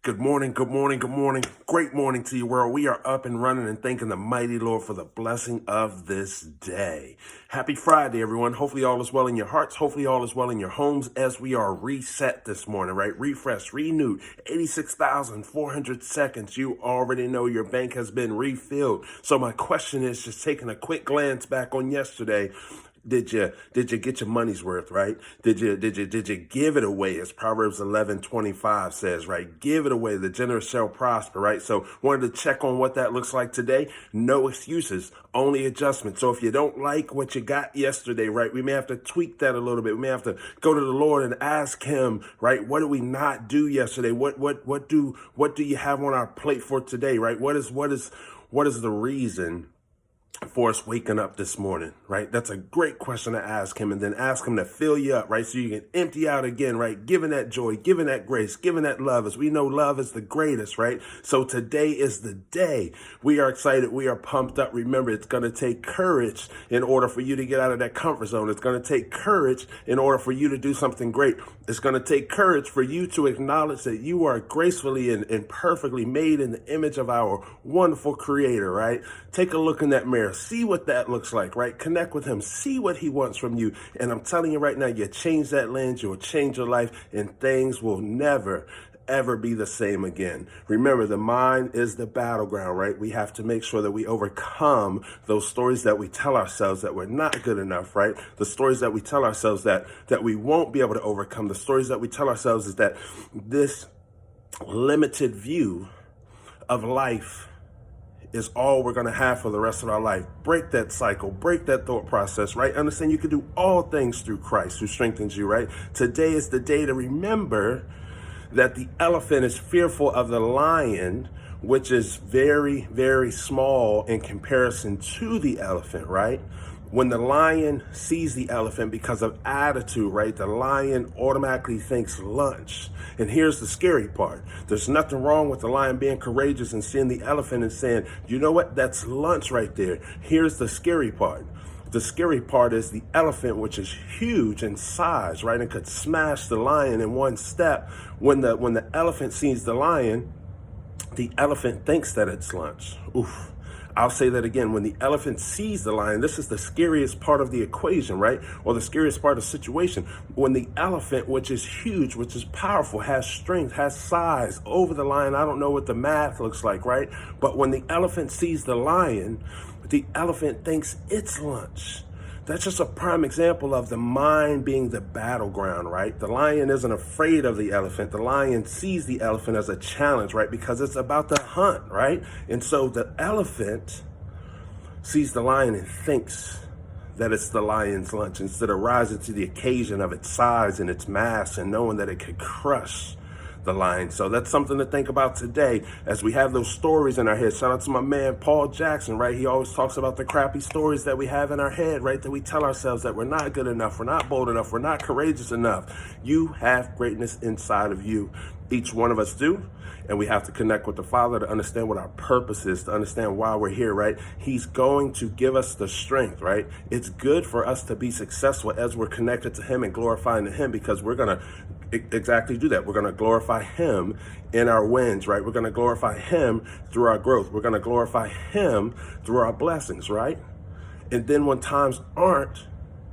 Good morning, good morning, good morning. Great morning to you, world. We are up and running and thanking the mighty Lord for the blessing of this day. Happy Friday, everyone. Hopefully all is well in your hearts. Hopefully all is well in your homes as we are reset this morning, right? Refreshed, renewed, 86,400 seconds. You already know your bank has been refilled. So my question is, just taking a quick glance back on yesterday, did you get your money's worth, right? Did you give it away, as Proverbs 11:25 says, right? Give it away. The generous shall prosper, right? So wanted to check on what that looks like today. No excuses, only adjustment. So if you don't like what you got yesterday, right, we may have to tweak that a little bit. We may have to go to the Lord and ask Him, right? What did we not do yesterday? What do you have on our plate for today, right? What is the reason for us waking up this morning, right? That's a great question to ask Him, and then ask Him to fill you up, right? So you can empty out again, right? Giving that joy, giving that grace, giving that love, as we know love is the greatest, right? So today is the day. We are excited. We are pumped up. Remember, it's going to take courage in order for you to get out of that comfort zone. It's going to take courage in order for you to do something great. It's going to take courage for you to acknowledge that you are gracefully and perfectly made in the image of our wonderful Creator, right? Take a look in that mirror. See what that looks like, right? Connect with Him. See what He wants from you. And I'm telling you right now, you change that lens, you'll change your life, and things will never, ever be the same again. Remember, the mind is the battleground, right? We have to make sure that we overcome those stories that we tell ourselves that we're not good enough, right? The stories that we tell ourselves that we won't be able to overcome. The stories that we tell ourselves is that this limited view of life is all we're going to have for the rest of our life. Break that cycle, break that thought process, right? Understand you can do all things through Christ who strengthens you, right? Today is the day to remember that the elephant is fearful of the lion, which is very, very small in comparison to the elephant, right? When the lion sees the elephant, because of attitude, right, the lion automatically thinks lunch. And here's the scary part. There's nothing wrong with the lion being courageous and seeing the elephant and saying, you know what, that's lunch right there. Here's the scary part. The scary part is the elephant, which is huge in size, right, and could smash the lion in one step. When the elephant sees the elephant thinks that it's lunch. Oof. I'll say that again. When the elephant sees the lion, this is the scariest part of the equation, right? Or the scariest part of the situation. When the elephant, which is huge, which is powerful, has strength, has size over the lion, I don't know what the math looks like, right? But when the elephant sees the elephant thinks it's lunch. That's just a prime example of the mind being the battleground, right? The lion isn't afraid of the elephant. The lion sees the elephant as a challenge, right? Because it's about the hunt, right? And so the elephant sees the lion and thinks that it's the lion's lunch, instead of rising to the occasion of its size and its mass and knowing that it could crush the lion. So that's something to think about today as we have those stories in our head. Shout out to my man Paul Jackson, right? He always talks about the crappy stories that we have in our head, right? That we tell ourselves that we're not good enough, we're not bold enough, we're not courageous enough. You have greatness inside of you. Each one of us do. And we have to connect with the Father to understand what our purpose is, to understand why we're here, right? He's going to give us the strength, right? It's good for us to be successful as we're connected to Him and glorifying to Him, because we're going to exactly do that. We're going to glorify Him in our wins, right? We're going to glorify Him through our growth. We're going to glorify Him through our blessings, right? And then when times aren't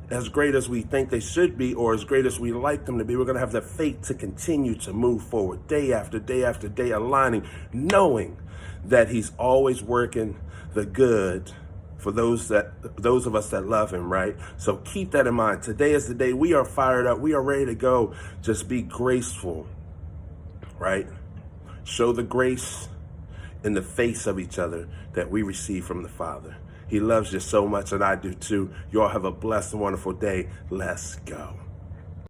as great as we think they should be, or as great as we like them to be, we're going to have the faith to continue to move forward day after day after day, aligning, knowing that He's always working the good for those of us that love Him, right? So keep that in mind. Today is the day. We are fired up. We are ready to go. Just be graceful, right? Show the grace in the face of each other that we receive from the Father. He loves you so much, and I do too. You all have a blessed and wonderful day. Let's go.